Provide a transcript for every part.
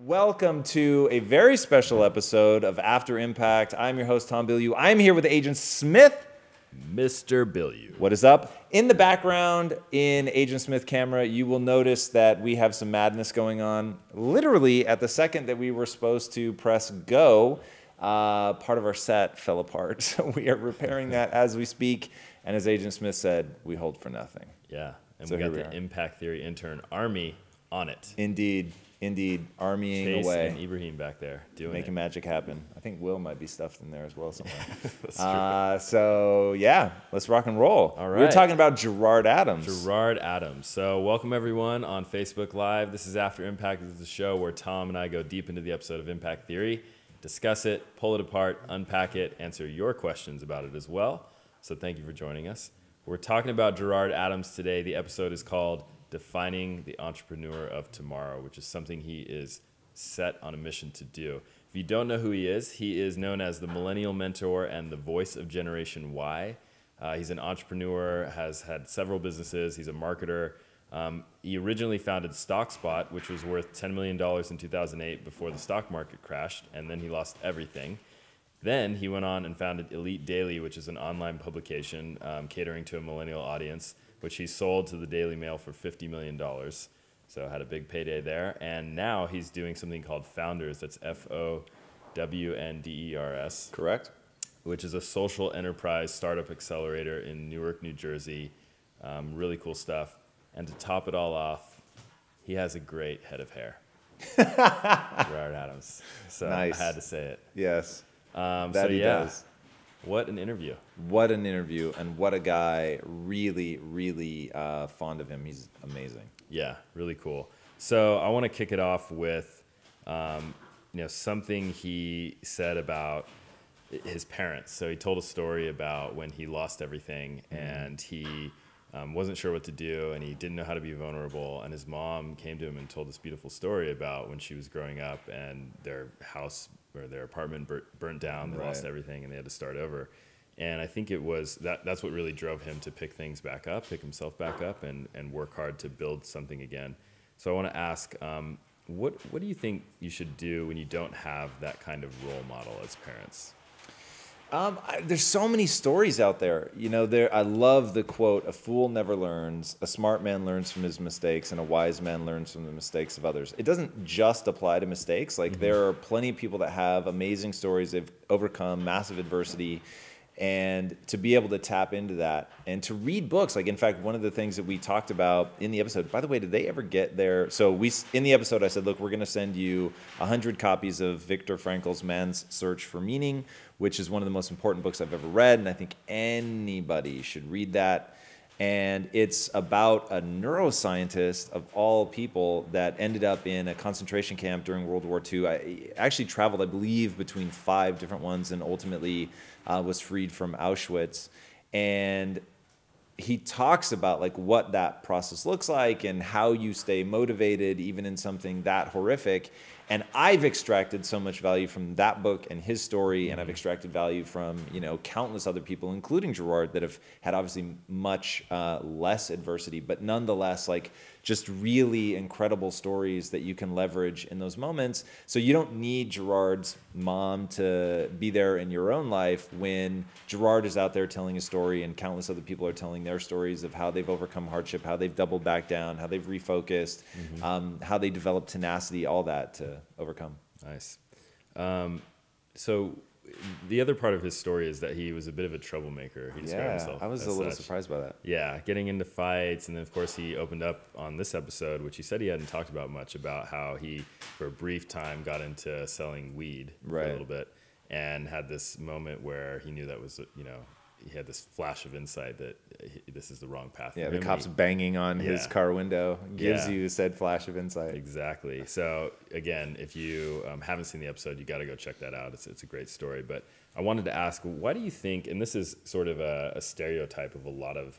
Welcome to a very special episode of After Impact. I'm your host, Tom Bilyeu. I'm here with Agent Smith. Mr. Bilyeu. What is up? In the background, in Agent Smith camera, you will notice that we have some madness going on. Literally, at the second that we were supposed to press go, part of our set fell apart. So we are repairing that as we speak. And as Agent Smith said, we hold for nothing. Yeah, and So we got here we the are. Impact Theory intern army on it. Indeed, armying Chase away. and Ibrahim back there doing Making it. magic happen. I think Will might be stuffed in there as well somewhere. That's true. So yeah, let's rock and roll. All We were right. talking about Gerard Adams. Gerard Adams. So welcome everyone on Facebook Live. This is After Impact. This is the show where Tom and I go deep into the episode of Impact Theory, discuss it, pull it apart, unpack it, answer your questions about it as well. So thank you for joining us. We're talking about Gerard Adams today. The episode is called Defining the Entrepreneur of Tomorrow, which is something he is set on a mission to do. If you don't know who he is known as the Millennial Mentor and the voice of Generation Y. He's an entrepreneur, has had several businesses. He's a marketer. He originally founded StockSpot, which was worth $10 million in 2008 before the stock market crashed, and then he lost everything. Then he went on and founded Elite Daily, which is an online publication catering to a millennial audience, which he sold to the Daily Mail for $50 million. So had a big payday there. And now he's doing something called Founders. That's FOWNDERS. Correct. Which is a social enterprise startup accelerator in Newark, New Jersey. Really cool stuff. And to top it all off, he has a great head of hair. Gerard Adams. So Nice. I had to say it. Yes. So That he yeah, does. what an interview. What an interview, and what a guy. Really, really fond of him. He's amazing. Yeah, really cool. So I want to kick it off with, something he said about his parents. So he told a story about when he lost everything and he wasn't sure what to do and he didn't know how to be vulnerable. And his mom came to him and told this beautiful story about when she was growing up and their house or their apartment burnt down. They lost everything and they had to start over. And I think it was that's what really drove him to pick things back up, pick himself back up, and work hard to build something again. So I want to ask, what do you think you should do when you don't have that kind of role model as parents? There's so many stories out there. I love the quote, "A fool never learns, a smart man learns from his mistakes, and a wise man learns from the mistakes of others." It doesn't just apply to mistakes. There are plenty of people that have amazing stories. They've overcome massive adversity. And to be able to tap into that and to read books, in fact, one of the things that we talked about in the episode, by the way, did they ever get there? So in the episode, I said, look, we're going to send you 100 copies of Viktor Frankl's Man's Search for Meaning, which is one of the most important books I've ever read. And I think anybody should read that. And it's about a neuroscientist of all people that ended up in a concentration camp during World War II. I actually traveled, I believe, between 5 different ones and ultimately was freed from Auschwitz. And he talks about what that process looks like and how you stay motivated even in something that horrific. And I've extracted so much value from that book and his story, and I've extracted value from countless other people, including Gerard, that have had obviously much less adversity, but nonetheless just really incredible stories that you can leverage in those moments. So you don't need Gerard's mom to be there in your own life when Gerard is out there telling a story and countless other people are telling their stories of how they've overcome hardship, how they've doubled back down, how they've refocused, how they developed tenacity, all that to overcome. Nice. So the other part of his story is that he was a bit of a troublemaker. He described himself I was as a little such. surprised by that. Yeah, getting into fights. And then, of course, he opened up on this episode, which he said he hadn't talked about much, about how he, for a brief time, got into selling weed for a little bit and had this moment where he knew that was, he had this flash of insight that this is the wrong path for Yeah, him. the cops banging on his car window gives you said flash of insight. Exactly. So again, if you haven't seen the episode, you got to go check that out. It's a great story. But I wanted to ask, why do you think, and this is sort of a stereotype of a lot of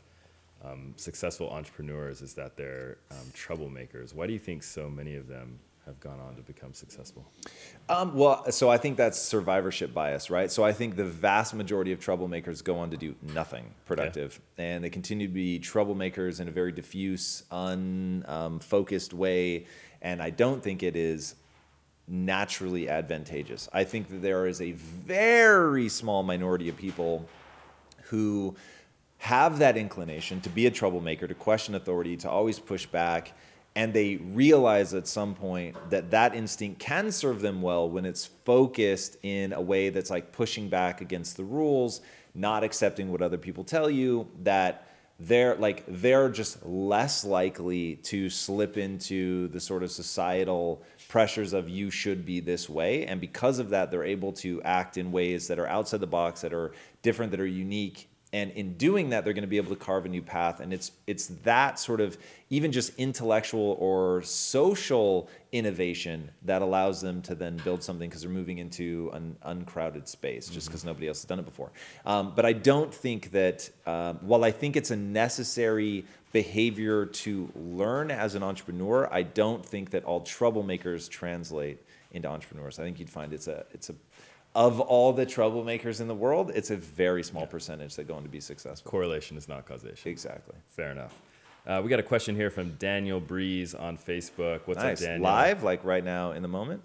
successful entrepreneurs, is that they're troublemakers. Why do you think so many of them have gone on to become successful? So I think that's survivorship bias, right? So I think the vast majority of troublemakers go on to do nothing productive, and they continue to be troublemakers in a very diffuse, unfocused way. And I don't think it is naturally advantageous. I think that there is a very small minority of people who have that inclination to be a troublemaker, to question authority, to always push back, and they realize at some point that that instinct can serve them well when it's focused in a way that's like pushing back against the rules, not accepting what other people tell you, that they're just less likely to slip into the sort of societal pressures of you should be this way. And because of that, they're able to act in ways that are outside the box, that are different, that are unique. And in doing that, they're going to be able to carve a new path. And it's that sort of even just intellectual or social innovation that allows them to then build something, because they're moving into an uncrowded space just because nobody else has done it before. But I don't think that, while I think it's a necessary behavior to learn as an entrepreneur, I don't think that all troublemakers translate into entrepreneurs. I think you'd find it's a of all the troublemakers in the world, it's a very small percentage that go on to be successful. Correlation is not causation. Exactly. Fair enough. We got a question here from Daniel Breeze on Facebook. What's up, Daniel? Live, like right now in the moment?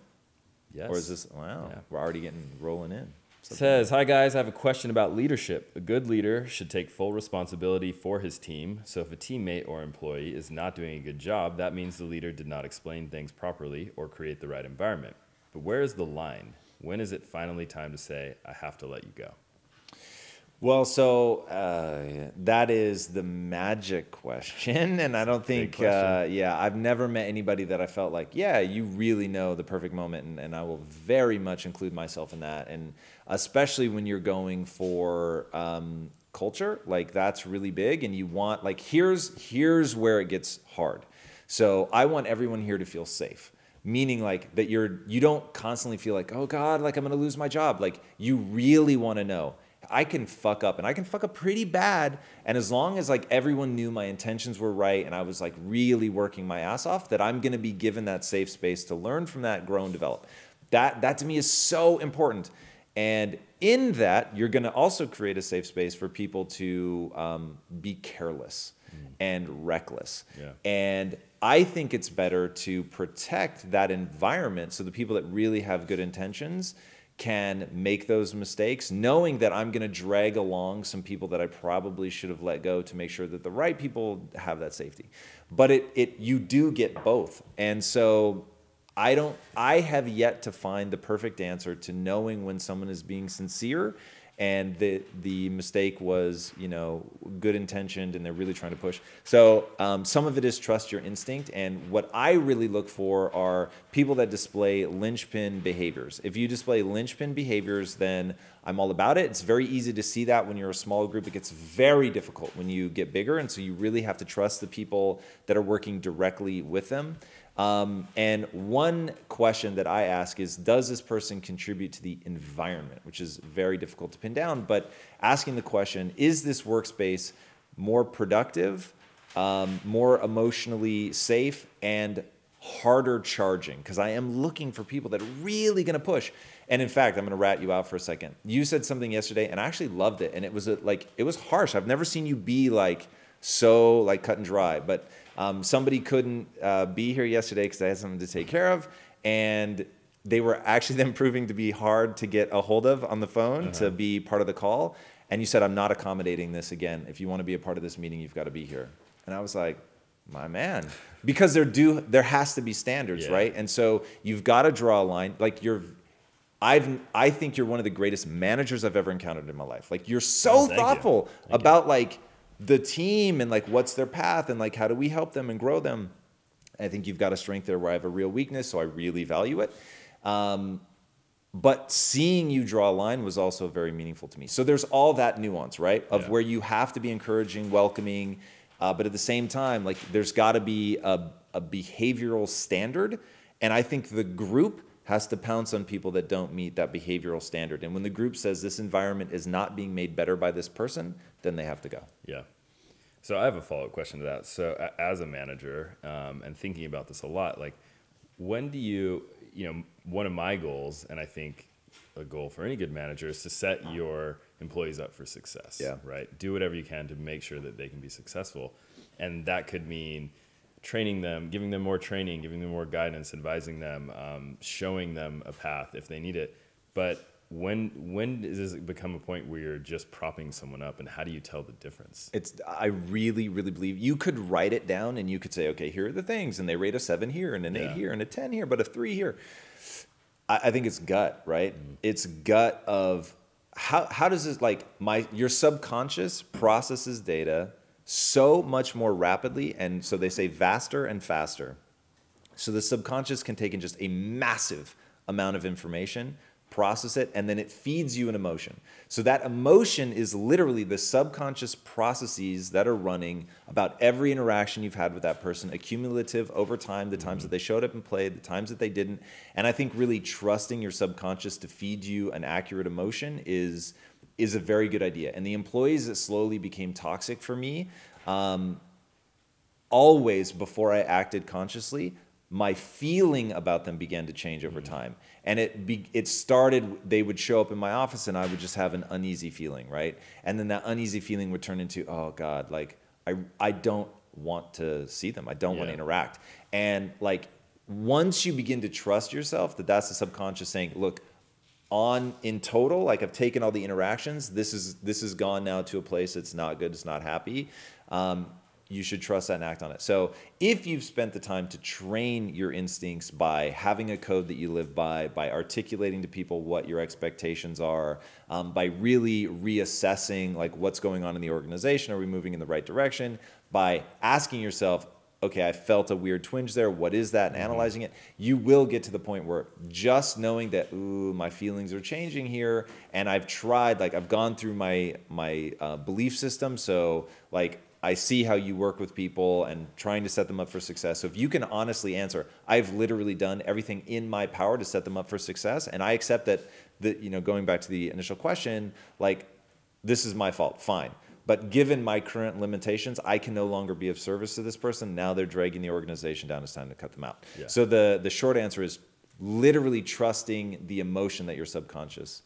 Yes. Or is this, wow, we're already getting rolling in. Says, hi guys, I have a question about leadership. A good leader should take full responsibility for his team. So if a teammate or employee is not doing a good job, that means the leader did not explain things properly or create the right environment. But where is the line? When is it finally time to say, I have to let you go? Well, so that is the magic question. And I don't think, I've never met anybody that I felt like, yeah, you really know the perfect moment. And I will very much include myself in that. And especially when you're going for culture, like that's really big. And you want, like, here's where it gets hard. So I want everyone here to feel safe. Meaning like that you don't constantly feel like, oh God, like I'm gonna lose my job. Like you really wanna know, I can fuck up, and I can fuck up pretty bad. And as long as like everyone knew my intentions were right and I was like really working my ass off, that I'm gonna be given that safe space to learn from that, grow and develop. That to me is so important. And in that, you're gonna also create a safe space for people to be careless and reckless. Yeah. And I think it's better to protect that environment so the people that really have good intentions can make those mistakes, knowing that I'm going to drag along some people that I probably should have let go to make sure that the right people have that safety. But you do get both. And so I have yet to find the perfect answer to knowing when someone is being sincere and the mistake was, good intentioned and they're really trying to push. So some of it is trust your instinct. And what I really look for are people that display linchpin behaviors. If you display linchpin behaviors, then I'm all about it. It's very easy to see that when you're a small group. It gets very difficult when you get bigger. And so you really have to trust the people that are working directly with them. And one question that I ask is, does this person contribute to the environment, which is very difficult to pin down, but asking the question, is this workspace more productive, more emotionally safe, and harder charging? Because I am looking for people that are really going to push. And in fact, I'm going to rat you out for a second. You said something yesterday, and I actually loved it. And it was it was harsh. I've never seen you be so cut and dry, but somebody couldn't be here yesterday because I had something to take care of, and they were actually then proving to be hard to get a hold of on the phone to be part of the call. And you said, I'm not accommodating this again. If you want to be a part of this meeting, you've got to be here. And I was like, my man, because there has to be standards, right? And so you've got to draw a line. I think you're one of the greatest managers I've ever encountered in my life. Like you're so thoughtful about the team and what's their path and how do we help them and grow them. I think you've got a strength there where I have a real weakness, so I really value it. But seeing you draw a line was also very meaningful to me. So there's all that nuance, right? Of where you have to be encouraging, welcoming, but at the same time, there's got to be a behavioral standard. And I think the group has to pounce on people that don't meet that behavioral standard. And when the group says this environment is not being made better by this person, then they have to go. Yeah. So I have a follow-up question to that. So as a manager, and thinking about this a lot, when do you, one of my goals, and I think a goal for any good manager, is to set your employees up for success, right? Do whatever you can to make sure that they can be successful. And that could mean training them, giving them more training, giving them more guidance, advising them, showing them a path if they need it. But when does it become a point where you're just propping someone up, and how do you tell the difference? I really, really believe you could write it down and you could say, okay, here are the things, and they rate a 7 here and an 8 here and a 10 here, but a 3 here. I think it's gut, right? It's gut of how does this, like, your subconscious processes data so much more rapidly, and so they say vaster and faster. So the subconscious can take in just a massive amount of information, process it, and then it feeds you an emotion. So that emotion is literally the subconscious processes that are running about every interaction you've had with that person, accumulative over time, the times that they showed up and played, the times that they didn't. And I think really trusting your subconscious to feed you an accurate emotion is a very good idea. And the employees that slowly became toxic for me, always before I acted consciously, my feeling about them began to change over time. And it started, they would show up in my office and I would just have an uneasy feeling, right? And then that uneasy feeling would turn into, oh God, like I don't want to see them. I don't want to interact. And like, once you begin to trust yourself that that's the subconscious saying, look, in total, like I've taken all the interactions, this is gone now to a place that's not good, it's not happy. You should trust that and act on it. So if you've spent the time to train your instincts by having a code that you live by articulating to people what your expectations are, by really reassessing like what's going on in the organization, are we moving in the right direction, by asking yourself, okay, I felt a weird twinge there, what is that, and analyzing it, you will get to the point where just knowing that, ooh, my feelings are changing here, and I've tried, like I've gone through my belief system, so like I see how you work with people and trying to set them up for success. So if you can honestly answer, I've literally done everything in my power to set them up for success, and I accept that, going back to the initial question, like this is my fault, fine. But given my current limitations, I can no longer be of service to this person. Now they're dragging the organization down. It's time to cut them out. Yeah. So the short answer is literally trusting the emotion that your subconscious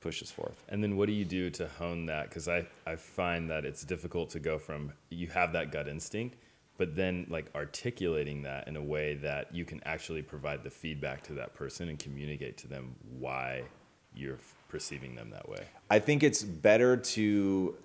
pushes forth. And then what do you do to hone that? Because I find that it's difficult to go from, you have that gut instinct, but then like articulating that in a way that you can actually provide the feedback to that person and communicate to them why you're perceiving them that way. I think it's better to,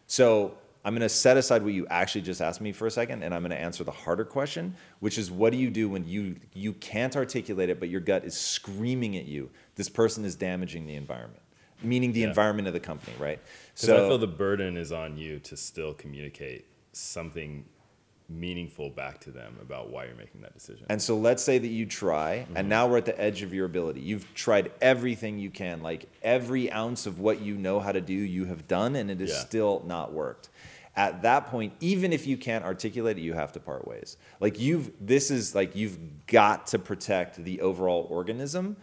so I'm going to set aside what you actually just asked me for a second, and I'm going to answer the harder question, which is what do you do when you can't articulate it, but your gut is screaming at you, this person is damaging the environment, meaning the environment of the company, right? So I feel the burden is on you to still communicate something meaningful back to them about why you're making that decision. And so let's say that you try, and now we're at the edge of your ability. You've tried everything you can, like every ounce of what you know how to do, you have done, and it has still not worked. At that point, even if you can't articulate it, you have to part ways. Like you've got to protect the overall organism,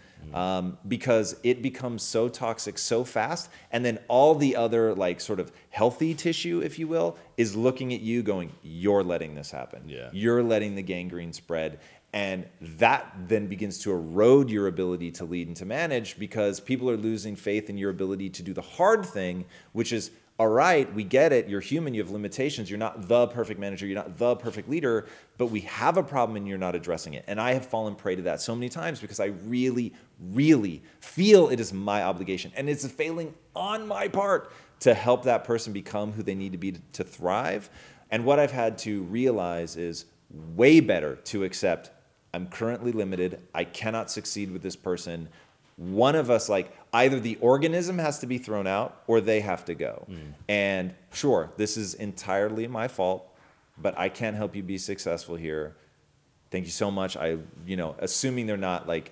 because it becomes so toxic so fast, and then all the other like sort of healthy tissue, if you will, is looking at you going, you're letting this happen. Yeah. You're letting the gangrene spread. And that then begins to erode your ability to lead and to manage, because people are losing faith in your ability to do the hard thing, which is, all right, we get it. You're human. You have limitations. You're not the perfect manager. You're not the perfect leader, but we have a problem and you're not addressing it. And I have fallen prey to that so many times because I really, really feel it is my obligation. And it's a failing on my part to help that person become who they need to be to thrive. And what I've had to realize is way better to accept I'm currently limited. I cannot succeed with this person. One of us, like either the organism has to be thrown out or they have to go. And sure, this is entirely my fault, but I can't help you be successful here. Thank you so much. Assuming they're not like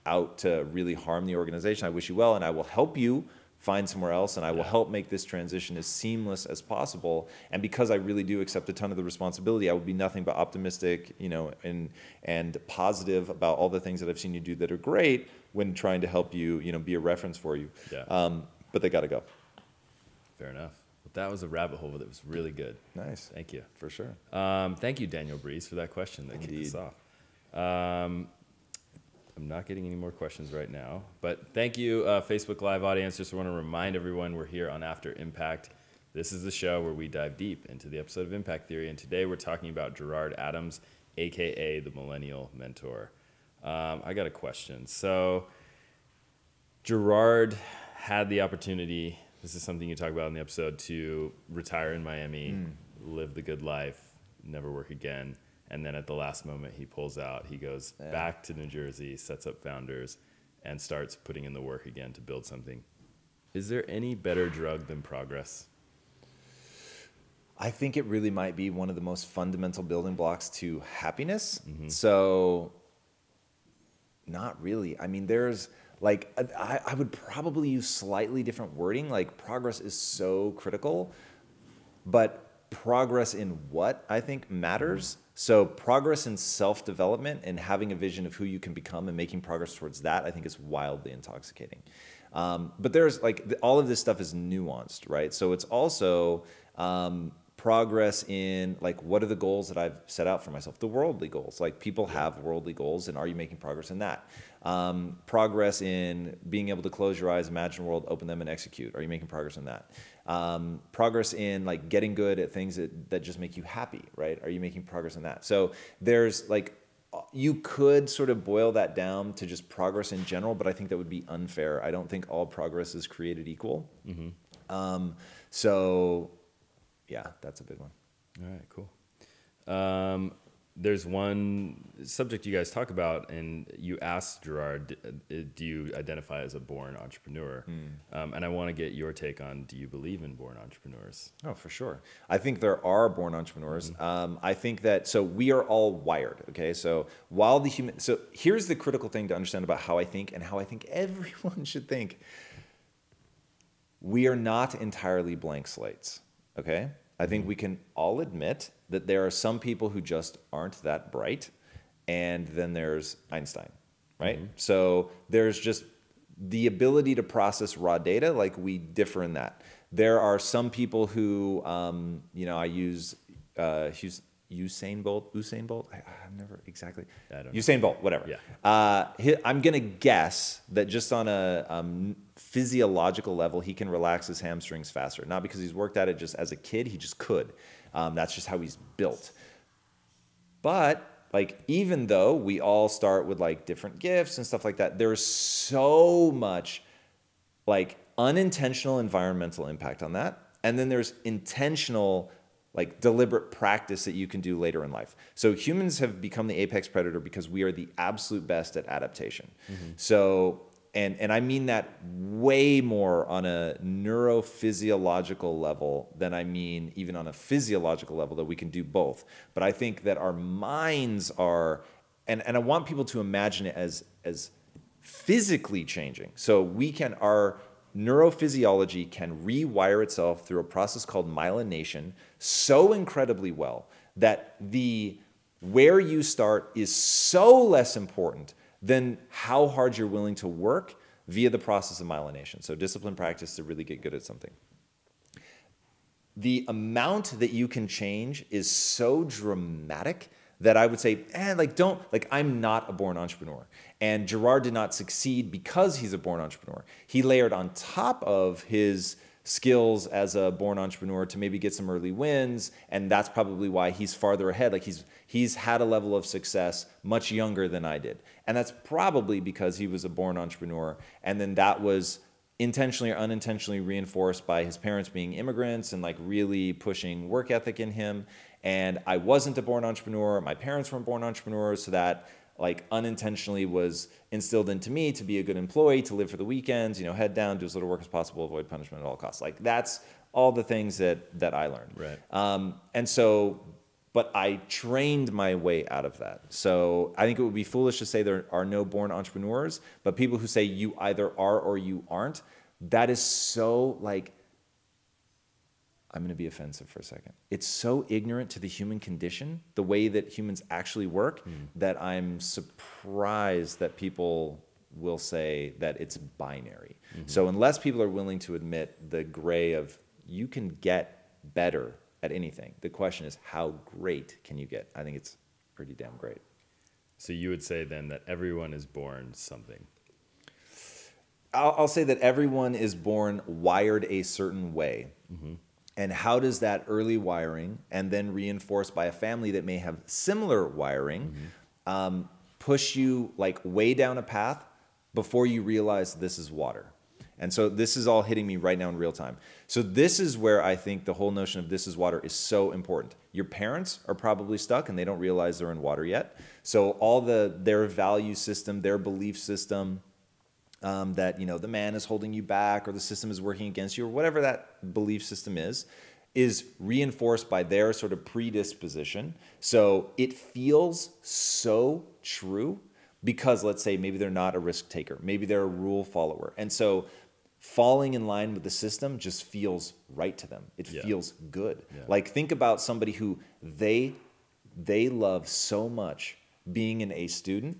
out to really harm the organization, I wish you well, and I will help you find somewhere else, and I will help make this transition as seamless as possible. And because I really do accept a ton of the responsibility, I will be nothing but optimistic, and positive about all the things that I've seen you do that are great when trying to help you, be a reference for you. Yeah. But they got to go. Fair enough. Well, that was a rabbit hole that was really good. Nice. Thank you. For sure. Thank you, Daniel Breeze, for that question that kicked us off. I'm not getting any more questions right now, but thank you, Facebook Live audience. Just want to remind everyone we're here on After Impact. This is the show where we dive deep into the episode of Impact Theory, and today we're talking about Gerard Adams, aka the Millennial Mentor. I got a question. So Gerard had the opportunity, this is something you talk about in the episode, to retire in Miami, live the good life, never work again. And then at the last moment, he pulls out. He goes back to New Jersey, sets up Founders, and starts putting in the work again to build something. Is there any better drug than progress? I think it really might be one of the most fundamental building blocks to happiness. So, not really. I mean, there's like, I would probably use slightly different wording. Like, progress is so critical, but progress in what I think matters. So progress in self-development and having a vision of who you can become and making progress towards that, I think is wildly intoxicating. But there's like, all of this stuff is nuanced, right? So it's also progress in like, what are the goals that I've set out for myself? The worldly goals. Like, people have worldly goals, and are you making progress in that? Progress in being able to close your eyes, imagine a world, open them, and execute. Are you making progress in that? Progress in like getting good at things that just make you happy, right? Are you making progress in that? So there's like, you could sort of boil that down to just progress in general, but I think that would be unfair. I don't think all progress is created equal. So yeah, that's a big one. All right, cool. There's one subject you guys talk about, and you asked Gerard, do you identify as a born entrepreneur? And I want to get your take on, do you believe in born entrepreneurs? Oh, for sure. I think there are born entrepreneurs. I think that, so we are all wired, okay? So so here's the critical thing to understand about how I think and how I think everyone should think. We are not entirely blank slates, okay? I think we can all admit that there are some people who just aren't that bright, and then there's Einstein, right? So there's just the ability to process raw data, like we differ in that. There are some people who, I use Usain Bolt. I'm never exactly. Usain Bolt, whatever. Yeah. I'm going to guess that just on a physiological level, he can relax his hamstrings faster. Not because he's worked at it just as a kid, he just could. That's just how he's built. But like, even though we all start with like different gifts and stuff like that, there's so much like unintentional environmental impact on that. And then there's intentional, like deliberate practice that you can do later in life. So humans have become the apex predator because we are the absolute best at adaptation. So, and I mean that way more on a neurophysiological level than I mean even on a physiological level, that we can do both. But I think that our minds are, and I want people to imagine it as physically changing. So our neurophysiology can rewire itself through a process called myelination so incredibly well that where you start is so less important than how hard you're willing to work via the process of myelination. So discipline practice to really get good at something. The amount that you can change is so dramatic that I would say, I'm not a born entrepreneur. And Gerard did not succeed because he's a born entrepreneur. He layered on top of his skills as a born entrepreneur to maybe get some early wins, and that's probably why he's farther ahead. Like he's had a level of success much younger than I did. And that's probably because he was a born entrepreneur, and then that was intentionally or unintentionally reinforced by his parents being immigrants and like really pushing work ethic in him. And I wasn't a born entrepreneur. My parents weren't born entrepreneurs, so that like unintentionally was instilled into me to be a good employee, to live for the weekends, head down, do as little work as possible, avoid punishment at all costs. Like that's all the things that I learned. Right. And so, but I trained my way out of that. So I think it would be foolish to say there are no born entrepreneurs, but people who say you either are or you aren't, that is so like, I'm going to be offensive for a second. It's so ignorant to the human condition, the way that humans actually work, that I'm surprised that people will say that it's binary. So unless people are willing to admit the gray of you can get better at anything, the question is how great can you get? I think it's pretty damn great. So you would say then that everyone is born something. I'll say that everyone is born wired a certain way. And how does that early wiring, and then reinforced by a family that may have similar wiring, push you like way down a path before you realize this is water? And so this is all hitting me right now in real time. So this is where I think the whole notion of this is water is so important. Your parents are probably stuck and they don't realize they're in water yet. So all their value system, their belief system, that, you know, the man is holding you back or the system is working against you or whatever that belief system is reinforced by their sort of predisposition. So it feels so true because, let's say, maybe they're not a risk taker. Maybe they're a rule follower. And so falling in line with the system just feels right to them. It feels good. Yeah. Like, think about somebody who they love so much being an A student,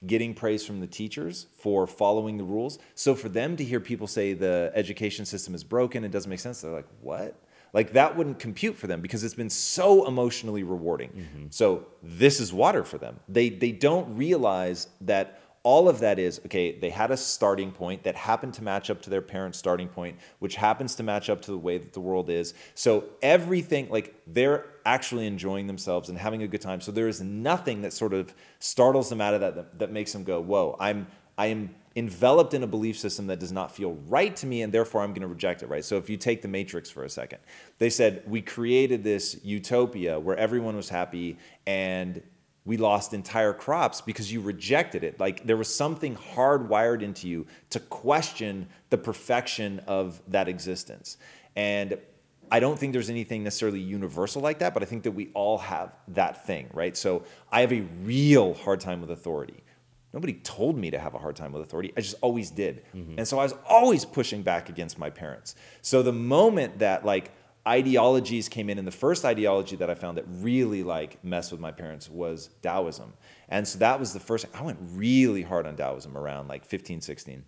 getting praise from the teachers for following the rules. So for them to hear people say the education system is broken, it doesn't make sense, they're like, what? Like, that wouldn't compute for them because it's been so emotionally rewarding. So this is water for them. They don't realize that all of that is, okay, they had a starting point that happened to match up to their parents' starting point, which happens to match up to the way that the world is. So everything, like, they're actually enjoying themselves and having a good time. So there is nothing that sort of startles them out of that makes them go, whoa, I am enveloped in a belief system that does not feel right to me, and therefore I'm going to reject it, right? So if you take the Matrix for a second, they said, we created this utopia where everyone was happy and we lost entire crops because you rejected it. Like, there was something hardwired into you to question the perfection of that existence. And I don't think there's anything necessarily universal like that, but I think that we all have that thing, right? So I have a real hard time with authority. Nobody told me to have a hard time with authority. I just always did. And so I was always pushing back against my parents. So the moment that, like, ideologies came in, and the first ideology that I found that really, like, messed with my parents was Taoism. And so that was the first, I went really hard on Taoism around like 15, 16.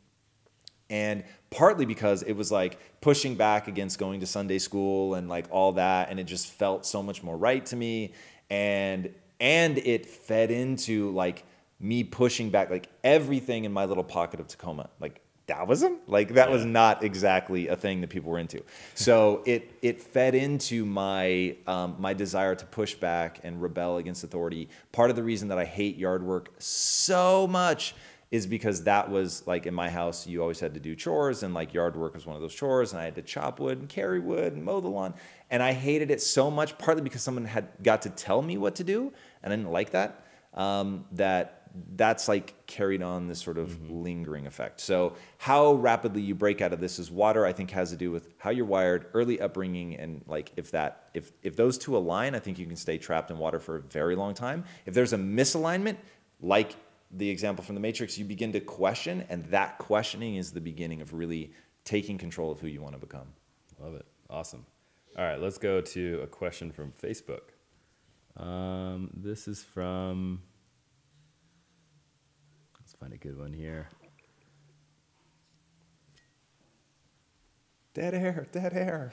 And partly because it was like pushing back against going to Sunday school and like all that, and it just felt so much more right to me. And it fed into like me pushing back like everything in my little pocket of Tacoma, like Taoism, like that was not exactly a thing that people were into. So it fed into my my desire to push back and rebel against authority. Part of the reason that I hate yard work so much is because that was like in my house, you always had to do chores, and like yard work was one of those chores, and I had to chop wood and carry wood and mow the lawn. And I hated it so much, partly because someone had got to tell me what to do, and I didn't like that, that's like carried on this sort of lingering effect. So how rapidly you break out of this is water, I think, has to do with how you're wired, early upbringing, and like if those two align, I think you can stay trapped in water for a very long time. If there's a misalignment, like the example from the Matrix, you begin to question, and that questioning is the beginning of really taking control of who you want to become. Love it. Awesome. All right, let's go to a question from Facebook. This is from, let's find a good one here. Dead air.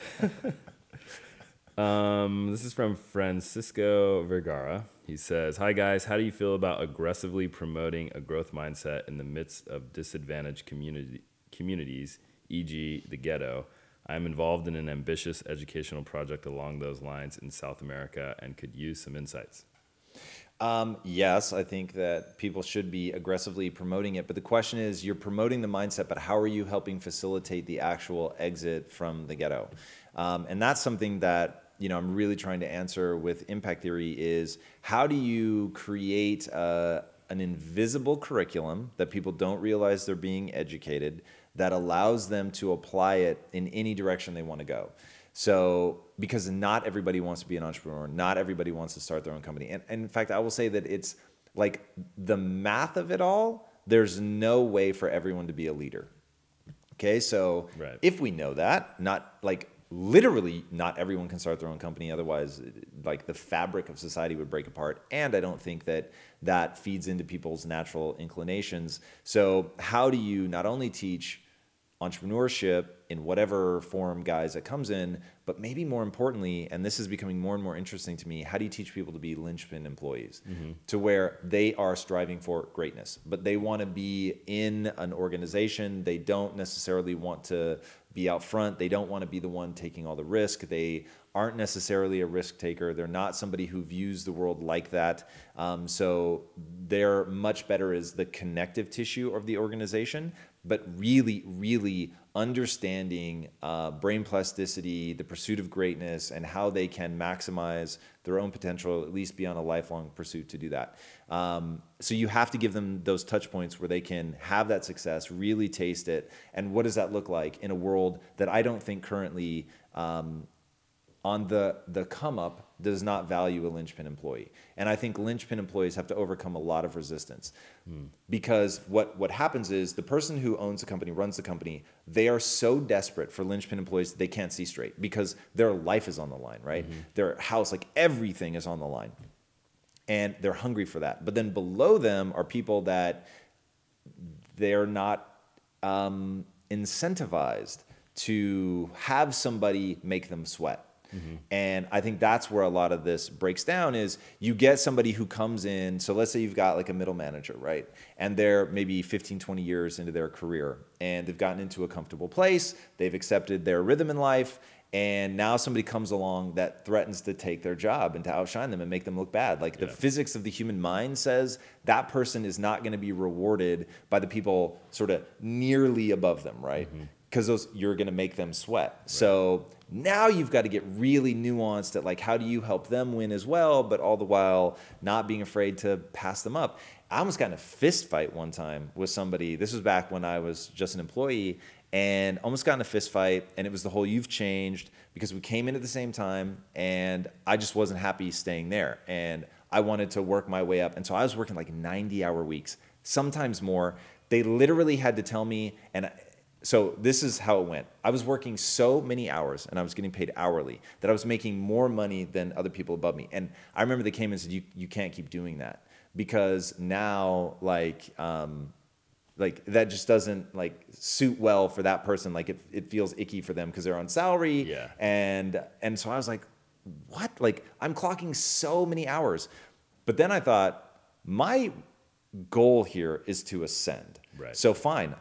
This is from Francisco Vergara. He says, "Hi guys, how do you feel about aggressively promoting a growth mindset in the midst of disadvantaged communities, e.g. the ghetto? I am involved in an ambitious educational project along those lines in South America and could use some insights." Yes, I think that people should be aggressively promoting it. But the question is, you're promoting the mindset, but how are you helping facilitate the actual exit from the ghetto? And that's something that, you know, I'm really trying to answer with impact theory is how do you create an invisible curriculum that people don't realize they're being educated that allows them to apply it in any direction they want to go? So, because not everybody wants to be an entrepreneur, not everybody wants to start their own company. And in fact, I will say that it's like the math of it all, there's no way for everyone to be a leader. Okay, so if we know that, not like literally not everyone can start their own company, otherwise like the fabric of society would break apart, and I don't think that that feeds into people's natural inclinations. So how do you not only teach entrepreneurship in whatever form, guys, that comes in, but maybe more importantly, and this is becoming more and more interesting to me, how do you teach people to be linchpin employees to where they are striving for greatness, but they want to be in an organization. They don't necessarily want to be out front. They don't want to be the one taking all the risk. They aren't necessarily a risk taker. They're not somebody who views the world like that. So they're much better as the connective tissue of the organization, but really, really understanding brain plasticity, the pursuit of greatness, and how they can maximize their own potential, at least be on a lifelong pursuit to do that. So you have to give them those touch points where they can have that success, really taste it. And what does that look like in a world that I don't think currently on the come up does not value a linchpin employee. And I think linchpin employees have to overcome a lot of resistance because what happens is the person who owns the company, runs the company, they are so desperate for linchpin employees that they can't see straight because their life is on the line, right? Their house, like everything is on the line. And they're hungry for that. But then below them are people that they're not incentivized to have somebody make them sweat. And I think that's where a lot of this breaks down is you get somebody who comes in. So let's say you've got like a middle manager, right? And they're maybe 15, 20 years into their career and they've gotten into a comfortable place. They've accepted their rhythm in life. And now somebody comes along that threatens to take their job and to outshine them and make them look bad. Like the physics of the human mind says that person is not going to be rewarded by the people sort of nearly above them, right? Because you're going to make them sweat. Right. So now you've got to get really nuanced at like, how do you help them win as well, but all the while not being afraid to pass them up. I almost got in a fist fight one time with somebody. This was back when I was just an employee and almost got in a fist fight. And it was the whole, you've changed, because we came in at the same time and I just wasn't happy staying there. And I wanted to work my way up. And so I was working like 90-hour weeks, sometimes more. They literally had to tell me, and so this is how it went. I was working so many hours and I was getting paid hourly that I was making more money than other people above me. And I remember they came and said, you can't keep doing that because now like that just doesn't like suit well for that person. Like it feels icky for them because they're on salary. Yeah. And so I was like, what? Like I'm clocking so many hours. But then I thought my goal here is to ascend. Right. So fine,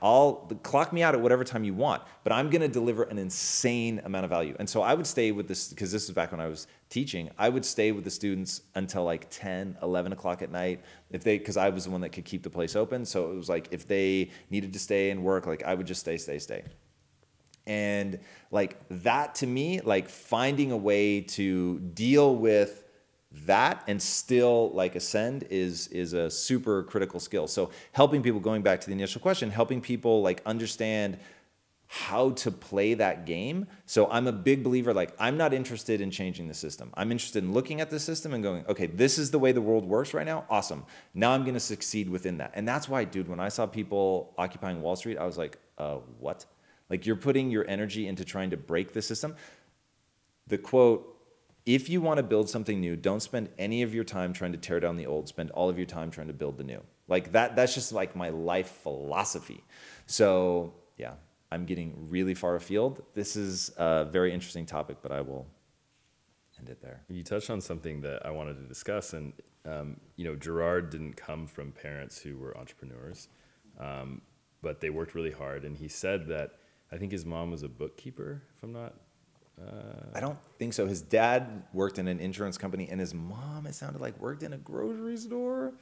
clock me out at whatever time you want, but I'm going to deliver an insane amount of value. And so I would stay with this, because this was back when I was teaching, I would stay with the students until like 10, 11 o'clock at night, because I was the one that could keep the place open. So it was like, if they needed to stay and work, like I would just stay. And like that to me, like finding a way to deal with that and still like ascend is a super critical skill. So helping people, going back to the initial question, helping people like understand how to play that game. So I'm a big believer, like I'm not interested in changing the system. I'm interested in looking at the system and going, okay, this is the way the world works right now. Awesome. Now I'm going to succeed within that. And that's why, dude, when I saw people occupying Wall Street, I was like, what? Like you're putting your energy into trying to break the system. The quote, if you want to build something new, don't spend any of your time trying to tear down the old. Spend all of your time trying to build the new. Like that's just like my life philosophy. So yeah, I'm getting really far afield. This is a very interesting topic, but I will end it there. You touched on something that I wanted to discuss. And, Gerard didn't come from parents who were entrepreneurs, but they worked really hard. And he said that, I think his mom was a bookkeeper, if I'm not I don't think so. His dad worked in an insurance company, and his mom, it sounded like, worked in a grocery store.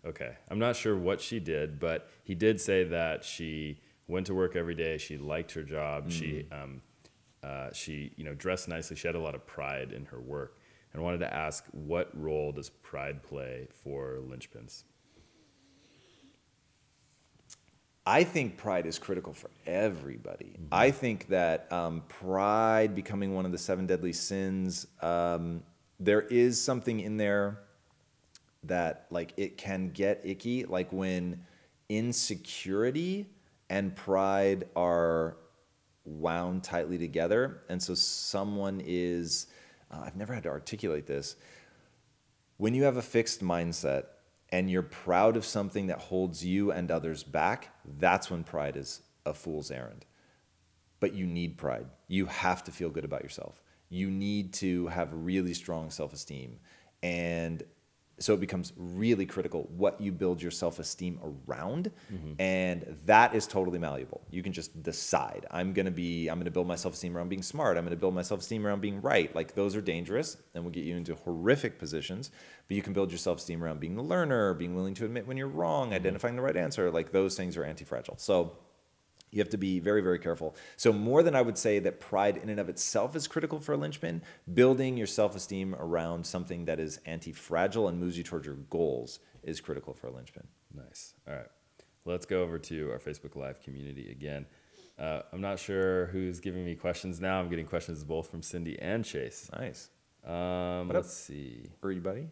Okay. I'm not sure what she did, but he did say that she went to work every day. She liked her job. She dressed nicely. She had a lot of pride in her work. And I wanted to ask, what role does pride play for linchpins? I think pride is critical for everybody. I think that pride becoming one of the 7 deadly sins, there is something in there that like it can get icky, like when insecurity and pride are wound tightly together. And so someone is, I've never had to articulate this, when you have a fixed mindset and you're proud of something that holds you and others back, that's when pride is a fool's errand. But you need pride. You have to feel good about yourself. You need to have really strong self-esteem. And So it becomes really critical what you build your self-esteem around, and that is totally malleable. You can just decide, I'm gonna build my self-esteem around being smart. I'm gonna build my self-esteem around being right. Like, those are dangerous and will get you into horrific positions. But you can build your self-esteem around being a learner, being willing to admit when you're wrong, identifying the right answer. Like, those things are anti-fragile. So you have to be very, very careful. So more than I would say that pride in and of itself is critical for a linchpin, building your self-esteem around something that is anti-fragile and moves you towards your goals is critical for a linchpin. Nice. All right. Let's go over to our Facebook Live community again. I'm not sure who's giving me questions now. I'm getting questions both from Cindy and Chase. Nice. Let's see. Who are you, buddy?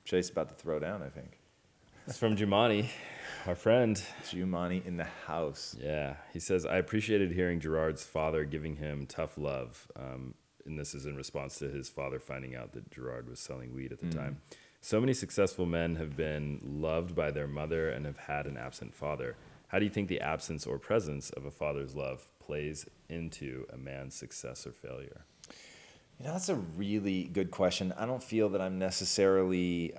Chase is about to throw down, I think. It's from Jumani, our friend. Jumani in the house. Yeah. He says, I appreciated hearing Gerard's father giving him tough love. And this is in response to his father finding out that Gerard was selling weed at the time. So many successful men have been loved by their mother and have had an absent father. How do you think the absence or presence of a father's love plays into a man's success or failure? You know, that's a really good question. I don't feel that I'm necessarily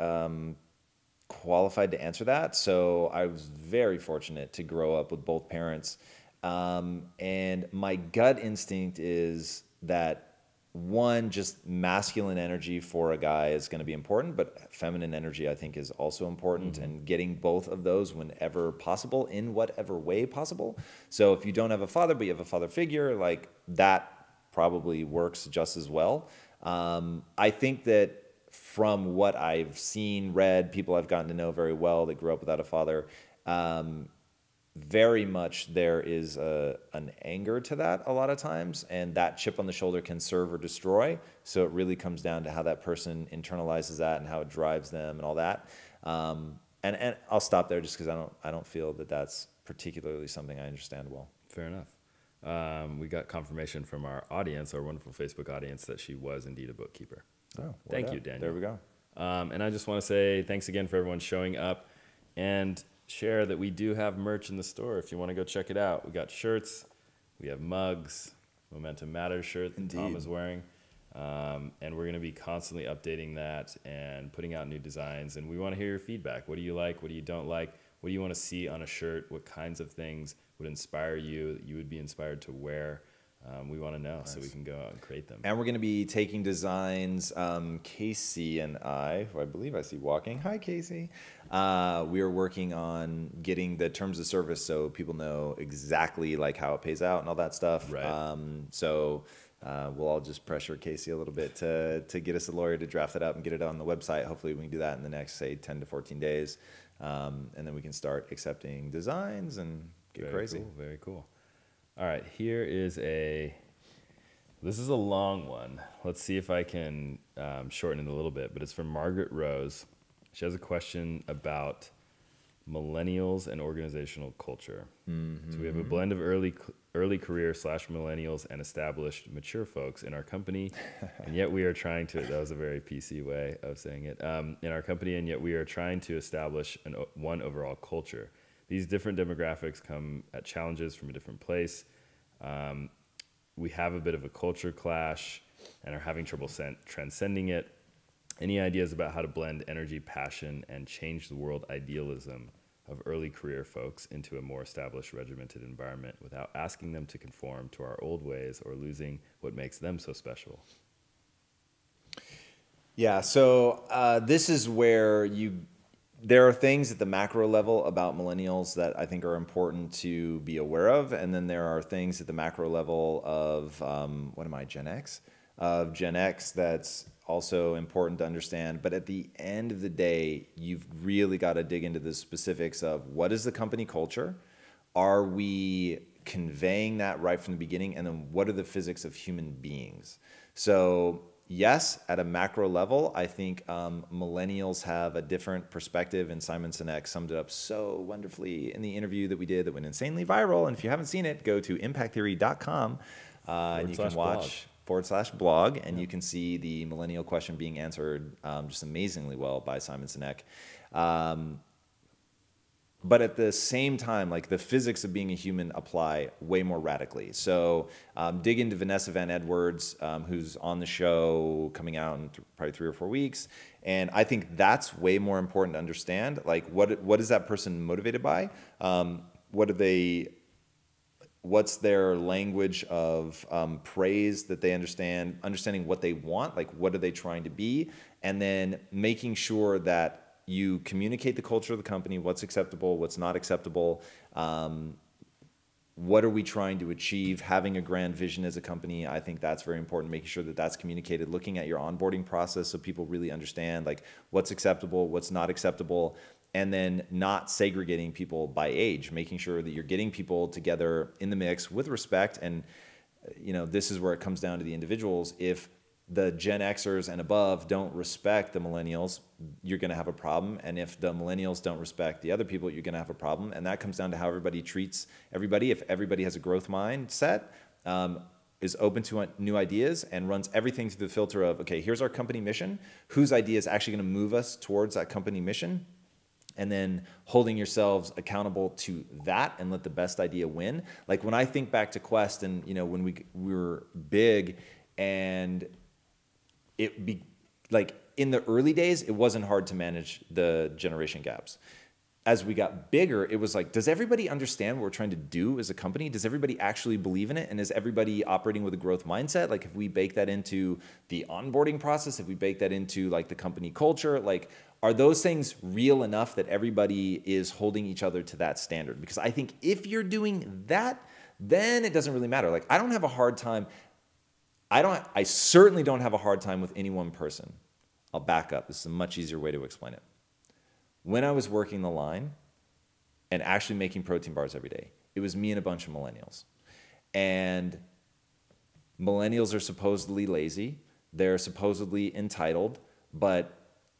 qualified to answer that. So I was very fortunate to grow up with both parents. And my gut instinct is that, one, just masculine energy for a guy is going to be important, but feminine energy, I think, is also important, and getting both of those whenever possible, in whatever way possible. So if you don't have a father, but you have a father figure, like, that probably works just as well. I think that from what I've seen, read, people I've gotten to know very well that grew up without a father, very much there is an anger to that a lot of times, and that chip on the shoulder can serve or destroy. So it really comes down to how that person internalizes that and how it drives them and all that. And I'll stop there just because I don't feel that that's particularly something I understand well. Fair enough. We got confirmation from our audience, our wonderful Facebook audience, that she was indeed a bookkeeper. Oh, thank you, Daniel. There we go. And I just want to say thanks again for everyone showing up, and share that we do have merch in the store if you want to go check it out. We got shirts, we have mugs, Momentum Matters shirt that Tom is wearing, and we're going to be constantly updating that and putting out new designs. And we want to hear your feedback. What do you like? What do you don't like? What do you want to see on a shirt? What kinds of things would inspire you that you would be inspired to wear? We want to know, so we can go out and create them. And we're going to be taking designs. Casey and I, who I believe I see walking. Hi, Casey. We are working on getting the terms of service so people know exactly like how it pays out and all that stuff. Right. So we'll all just pressure Casey a little bit to get us a lawyer to draft it up and get it on the website. Hopefully we can do that in the next, say, 10 to 14 days. And then we can start accepting designs and get crazy. Cool, very cool. All right, this is a long one. Let's see if I can shorten it a little bit, but it's from Margaret Rose. She has a question about millennials and organizational culture. So we have a blend of early career / millennials and established mature folks in our company, and yet we are trying to, that was a very PC way of saying it, in our company, and yet we are trying to establish one overall culture. These different demographics come at challenges from a different place. We have a bit of a culture clash and are having trouble transcending it. Any ideas about how to blend energy, passion, and change the world idealism of early career folks into a more established, regimented environment without asking them to conform to our old ways or losing what makes them so special? Yeah, so this is where there are things at the macro level about millennials that I think are important to be aware of. And then there are things at the macro level of, Gen X? Of Gen X that's also important to understand. But at the end of the day, you've really got to dig into the specifics of what is the company culture? Are we conveying that right from the beginning? And then what are the physics of human beings? So yes, at a macro level, I think millennials have a different perspective, and Simon Sinek summed it up so wonderfully in the interview that we did that went insanely viral. And if you haven't seen it, go to impacttheory.com and you can watch /blog, and you can see the millennial question being answered just amazingly well by Simon Sinek. but at the same time, like the physics of being a human apply way more radically. So dig into Vanessa Van Edwards, who's on the show coming out in probably 3 or 4 weeks. And I think that's way more important to understand. Like what is that person motivated by? What's their language of praise that they understanding what they want, like what are they trying to be, and then making sure that you communicate the culture of the company, what's acceptable, what's not acceptable, what are we trying to achieve, having a grand vision as a company. I think that's very important, making sure that that's communicated, looking at your onboarding process so people really understand like what's acceptable, what's not acceptable, and then not segregating people by age, making sure that you're getting people together in the mix with respect. And this is where it comes down to the individuals. If the Gen Xers and above don't respect the millennials, you're going to have a problem. And if the millennials don't respect the other people, you're going to have a problem. And that comes down to how everybody treats everybody. If everybody has a growth mindset, is open to new ideas, and runs everything through the filter of, okay, here's our company mission. Whose idea is actually going to move us towards that company mission? And then holding yourselves accountable to that and let the best idea win. Like when I think back to Quest and, when we were big, and like in the early days, it wasn't hard to manage the generation gaps. As we got bigger, it was like, does everybody understand what we're trying to do as a company? Does everybody actually believe in it? And is everybody operating with a growth mindset? Like if we bake that into the onboarding process, if we bake that into like the company culture, like are those things real enough that everybody is holding each other to that standard? Because I think if you're doing that, then it doesn't really matter. Like I don't have a hard time. I certainly don't have a hard time with any one person. I'll back up. This is a much easier way to explain it. When I was working the line and actually making protein bars every day, it was me and a bunch of millennials. And millennials are supposedly lazy. They're supposedly entitled. But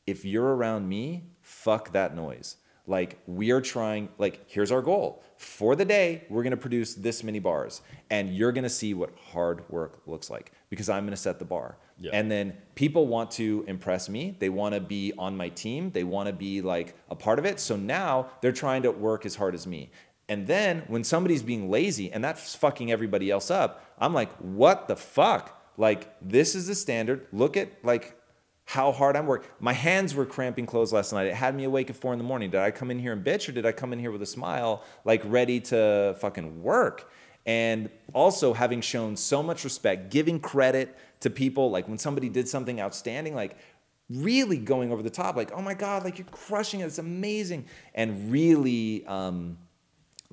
if you're around me, fuck that noise. Like we are trying, like here's our goal. For the day, we're going to produce this many bars. And you're going to see what hard work looks like because I'm going to set the bar. Yeah. And then people want to impress me. They want to be on my team. They want to be like a part of it. So now they're trying to work as hard as me. And then when somebody's being lazy and that's fucking everybody else up, I'm like, what the fuck? Like this is the standard. Look at like how hard I'm working. My hands were cramping closed last night. It had me awake at 4 a.m. Did I come in here and bitch, or did I come in here with a smile, like ready to fucking work? And also having shown so much respect, giving credit to people, like when somebody did something outstanding, like really going over the top, like, oh my God, like you're crushing it, it's amazing. And really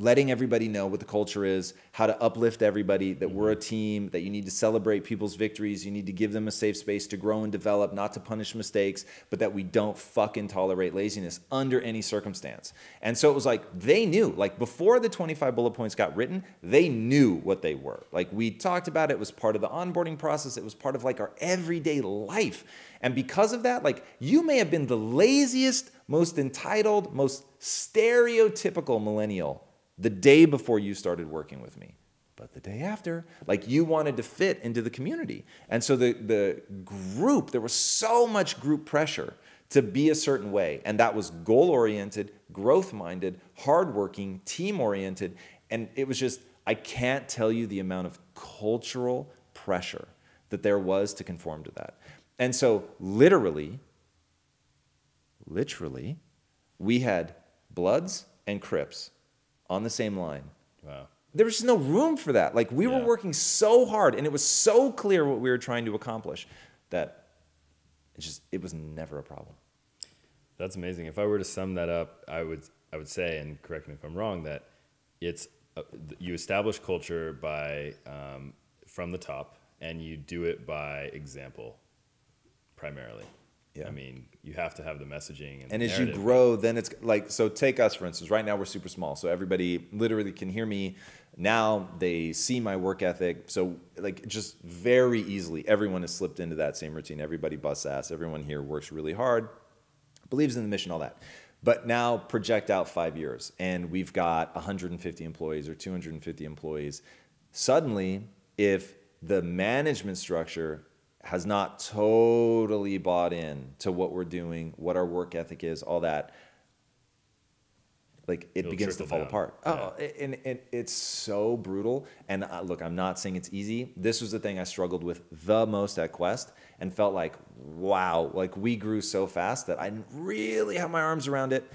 letting everybody know what the culture is, how to uplift everybody, that we're a team, that you need to celebrate people's victories, you need to give them a safe space to grow and develop, not to punish mistakes, but that we don't fucking tolerate laziness under any circumstance. And so it was like, they knew, like before the 25 bullet points got written, they knew what they were. Like we talked about it, it was part of the onboarding process, it was part of like our everyday life. And because of that, like you may have been the laziest, most entitled, most stereotypical millennial the day before you started working with me. But the day after, like you wanted to fit into the community. And so the group, there was so much group pressure to be a certain way. And that was goal-oriented, growth-minded, hardworking, team-oriented. And it was just, I can't tell you the amount of cultural pressure that there was to conform to that. And so literally, we had Bloods and Crips on the same line. Wow. There was just no room for that. Like we were working so hard and it was so clear what we were trying to accomplish that it was never a problem. That's amazing. If I were to sum that up, I would say, and correct me if I'm wrong, that it's you establish culture by from the top, and you do it by example primarily. Yeah. I mean, you have to have the messaging. And as you grow, then it's like, so take us, for instance. Right now, we're super small. So everybody literally can hear me. Now they see my work ethic. So like just very easily, everyone has slipped into that same routine. Everybody busts ass. Everyone here works really hard, believes in the mission, all that. But now project out 5 years, and we've got 150 employees or 250 employees. Suddenly, if the management structure has not totally bought in to what we're doing, what our work ethic is, all that, like it It'll begins to fall trickle down. apart. Oh, and it's so brutal. And look, I'm not saying it's easy. This was the thing I struggled with the most at Quest and felt like, wow, like we grew so fast that I didn't really have my arms around it.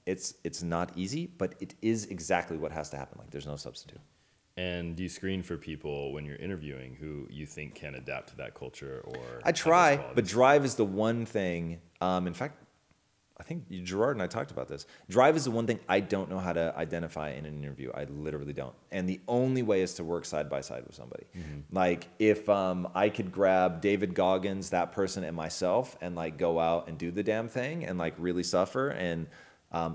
It's not easy, but it is exactly what has to happen. Like there's no substitute. And do you screen for people when you're interviewing who you think can adapt to that culture or I have try, those but qualities? drive is the one thing. In fact, I think Gerard and I talked about this. Drive is the one thing I don't know how to identify in an interview. I literally don't. And the only way is to work side by side with somebody. Like if I could grab David Goggins, that person, and myself, and like go out and do the damn thing and like really suffer and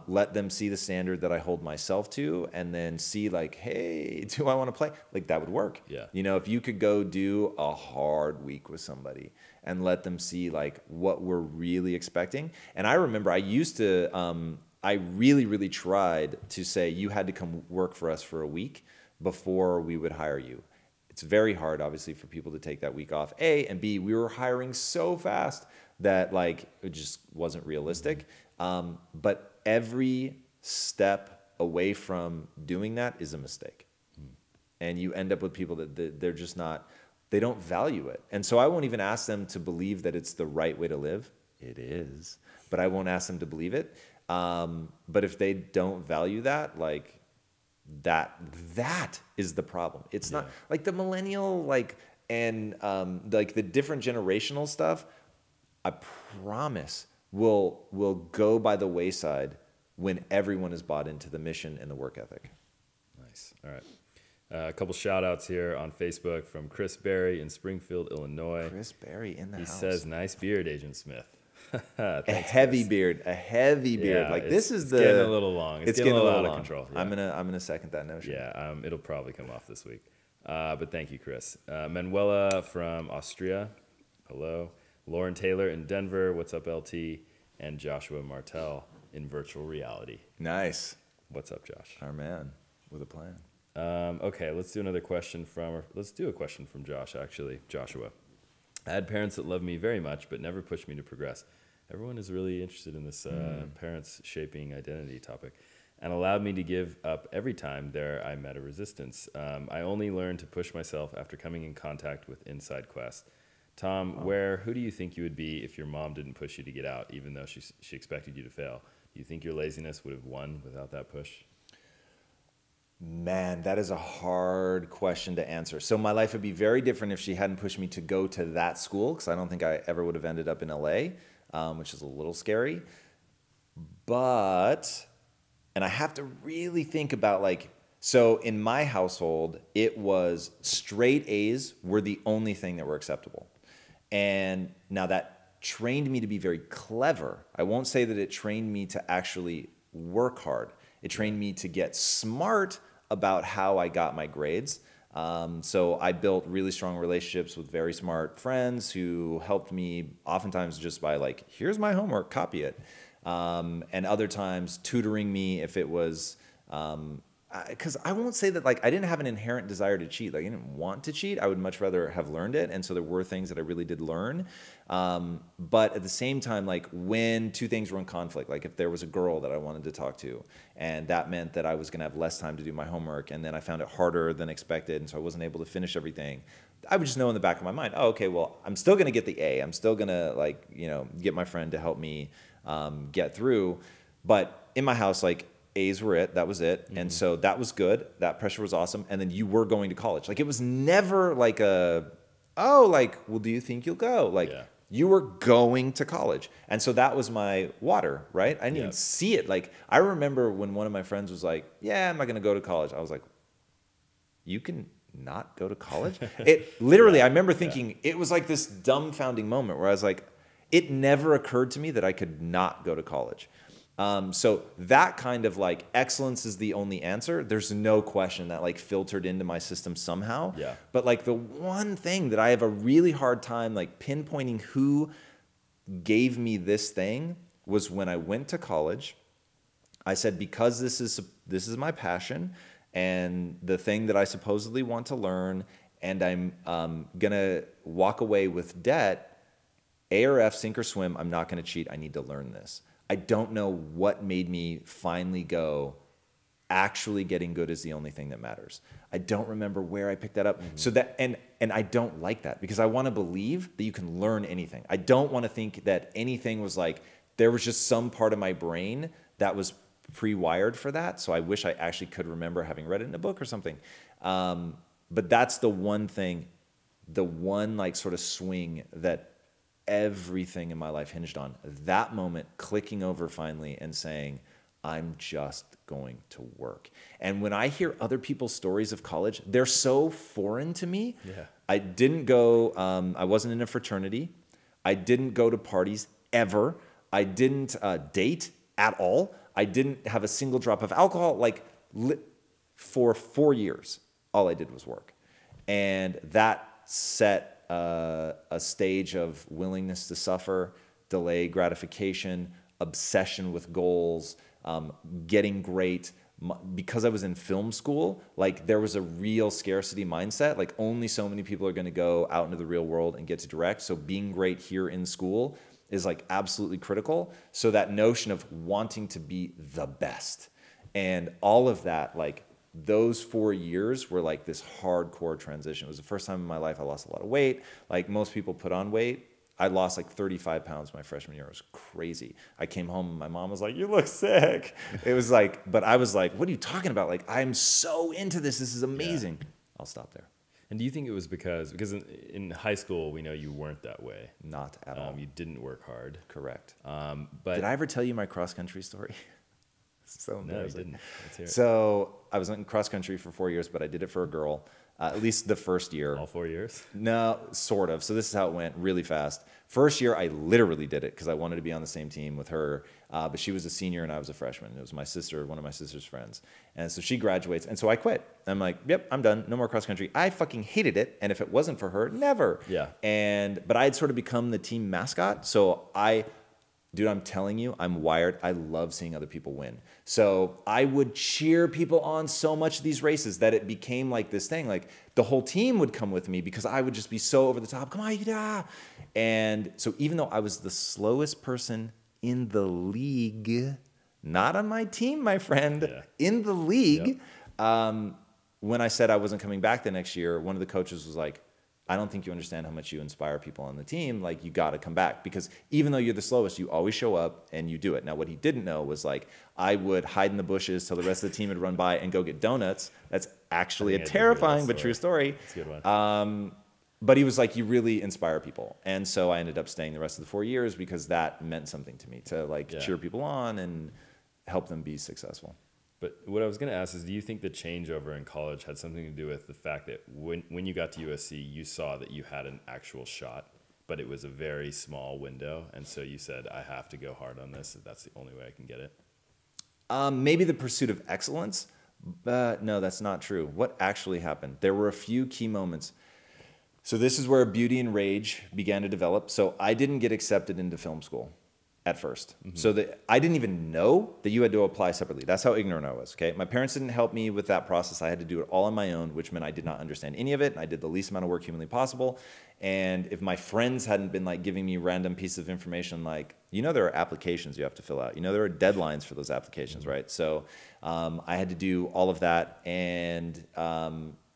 let them see the standard that I hold myself to, and then see like, hey, do I want to play? Like that would work. Yeah. You know, if you could go do a hard week with somebody and let them see like what we're really expecting. And I remember I used to, I really, really tried to say you had to come work for us for a week before we would hire you. It's very hard, obviously, for people to take that week off. A, and B, we were hiring so fast that like it just wasn't realistic. But every step away from doing that is a mistake. And you end up with people that they're just not, they don't value it. And so I won't even ask them to believe that it's the right way to live. It is. But I won't ask them to believe it. But if they don't value that, like that is the problem. It's not like the millennial, like, and like the different generational stuff, I promise will go by the wayside when everyone is bought into the mission and the work ethic. Nice. All right. A couple shout outs here on Facebook from Chris Berry in Springfield, Illinois. Chris Berry in the He house. says, nice beard, Agent Smith. a Thanks, heavy Chris. beard, a heavy beard. Yeah, like it's- this is it's the getting a little long. It's getting a little out of long. control. Yeah. I'm gonna second that notion. Yeah, it'll probably come off this week. But thank you, Chris. Manuela from Austria. Hello. Lauren Taylor in Denver. What's up, LT? And Joshua Martell in virtual reality. Nice. What's up, Josh? Our man with a plan. Okay, let's do a question from Josh, actually. Joshua. I had parents that loved me very much, but never pushed me to progress. Everyone is really interested in this parents shaping identity topic, and allowed me to give up every time there I met a resistance. I only learned to push myself after coming in contact with Inside Quest. Tom, who do you think you would be if your mom didn't push you to get out, even though she expected you to fail? Do you think your laziness would have won without that push? Man, that is a hard question to answer. So my life would be very different if she hadn't pushed me to go to that school, because I don't think I ever would have ended up in LA, which is a little scary. But, and I have to really think about like, so in my household, it was straight A's were the only thing that were acceptable. And now that trained me to be very clever. I won't say that it trained me to actually work hard. It trained me to get smart about how I got my grades. So I built really strong relationships with very smart friends who helped me oftentimes just by like, here's my homework, copy it. And other times tutoring me if it was, because I won't say that like I didn't have an inherent desire to cheat. Like I didn't want to cheat. I would much rather have learned it. And so there were things that I really did learn. But at the same time, like when two things were in conflict, like if there was a girl that I wanted to talk to and that meant that I was going to have less time to do my homework and then I found it harder than expected and so I wasn't able to finish everything, I would just know in the back of my mind, oh, okay, well, I'm still going to get the A. I'm still going to like, you know, get my friend to help me get through. But in my house, like, A's were it. That was it. And so that was good. That pressure was awesome. And then you were going to college. Like it was never like well, do you think you'll go? Like you were going to college. And so that was my water, right? I didn't even see it. Like I remember when one of my friends was like, yeah, I'm not going to go to college. I was like, you can not go to college? It literally, I remember thinking it was like this dumbfounding moment where I was like, it never occurred to me that I could not go to college. So that kind of like excellence is the only answer. There's no question that like filtered into my system somehow. Yeah. But like the one thing that I have a really hard time like pinpointing who gave me this thing was when I went to college. I said, because this is my passion and the thing that I supposedly want to learn, and I'm gonna walk away with debt, A or F, sink or swim, I'm not gonna cheat. I need to learn this. I don't know what made me finally go, actually getting good is the only thing that matters. I don't remember where I picked that up. So that, and I don't like that, because I want to believe that you can learn anything. I don't want to think that anything was like, there was just some part of my brain that was pre-wired for that. So I wish I actually could remember having read it in a book or something. But that's the one thing, the one like sort of swing that everything in my life hinged on. That moment clicking over finally and saying, I'm just going to work. And when I hear other people's stories of college, they're so foreign to me. Yeah. I didn't go, I wasn't in a fraternity. I didn't go to parties ever. I didn't date at all. I didn't have a single drop of alcohol. Like for 4 years, all I did was work. And that set a stage of willingness to suffer, delay gratification, obsession with goals, getting great. Because I was in film school, like there was a real scarcity mindset. Like only so many people are going to go out into the real world and get to direct. So being great here in school is like absolutely critical. So that notion of wanting to be the best and all of that, like those 4 years were like this hardcore transition. It was the first time in my life I lost a lot of weight. Like most people put on weight. I lost like 35 pounds my freshman year. It was crazy. I came home and my mom was like, you look sick. It was like, but I was like, what are you talking about? Like, I'm so into this. This is amazing. Yeah. I'll stop there. And do you think it was because in high school, we know you weren't that way. Not at all. You didn't work hard. Correct. But did I ever tell you my cross-country story? So embarrassing. No, you didn't. Let's hear it. So I was in cross-country for 4 years, but I did it for a girl. At least the first year. All 4 years? No, sort of. So this is how it went really fast. First year, I literally did it because I wanted to be on the same team with her. But she was a senior and I was a freshman. It was my sister, one of my sister's friends. And so she graduates. And so I quit. I'm like, yep, I'm done. No more cross country. I fucking hated it. And if it wasn't for her, never. Yeah. But I had sort of become the team mascot. So dude, I'm telling you, I'm wired. I love seeing other people win. So I would cheer people on so much of these races that it became like this thing. Like the whole team would come with me because I would just be so over the top. Come on, you can. And so even though I was the slowest person in the league, not on my team, my friend, yeah. in the league, when I said I wasn't coming back the next year, one of the coaches was like, I don't think you understand how much you inspire people on the team. Like, you got to come back because even though you're the slowest, you always show up and you do it. Now, what he didn't know was like, I would hide in the bushes till the rest of the team would run by and go get donuts. That's actually a terrifying but true story. That's a good one. But he was like, you really inspire people. And so I ended up staying the rest of the 4 years because that meant something to me to like cheer people on and help them be successful. But what I was going to ask is, do you think the changeover in college had something to do with the fact that when you got to USC, you saw that you had an actual shot, but it was a very small window, and so you said, I have to go hard on this. That's the only way I can get it? Maybe the pursuit of excellence. No, that's not true. What actually happened? There were a few key moments. So this is where beauty and rage began to develop. So I didn't get accepted into film school at first. Mm-hmm. So I didn't even know that you had to apply separately. That's how ignorant I was, okay? My parents didn't help me with that process. I had to do it all on my own, which meant I did not understand any of it, and I did the least amount of work humanly possible. And if my friends hadn't been like giving me random pieces of information like, there are applications you have to fill out. There are deadlines for those applications, right? So I had to do all of that. And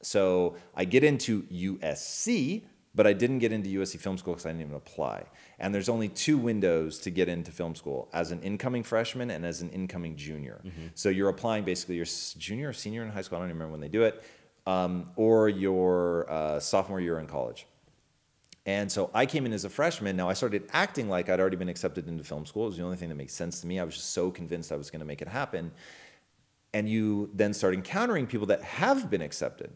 so I get into USC, but I didn't get into USC Film School because I didn't even apply. And there's only 2 windows to get into film school, as an incoming freshman and as an incoming junior. Mm-hmm. So you're applying basically your junior or senior in high school, I don't even remember when they do it, or your sophomore year in college. And so I came in as a freshman. Now I started acting like I'd already been accepted into film school. It was the only thing that makes sense to me. I was just so convinced I was going to make it happen. And you then start encountering people that have been accepted.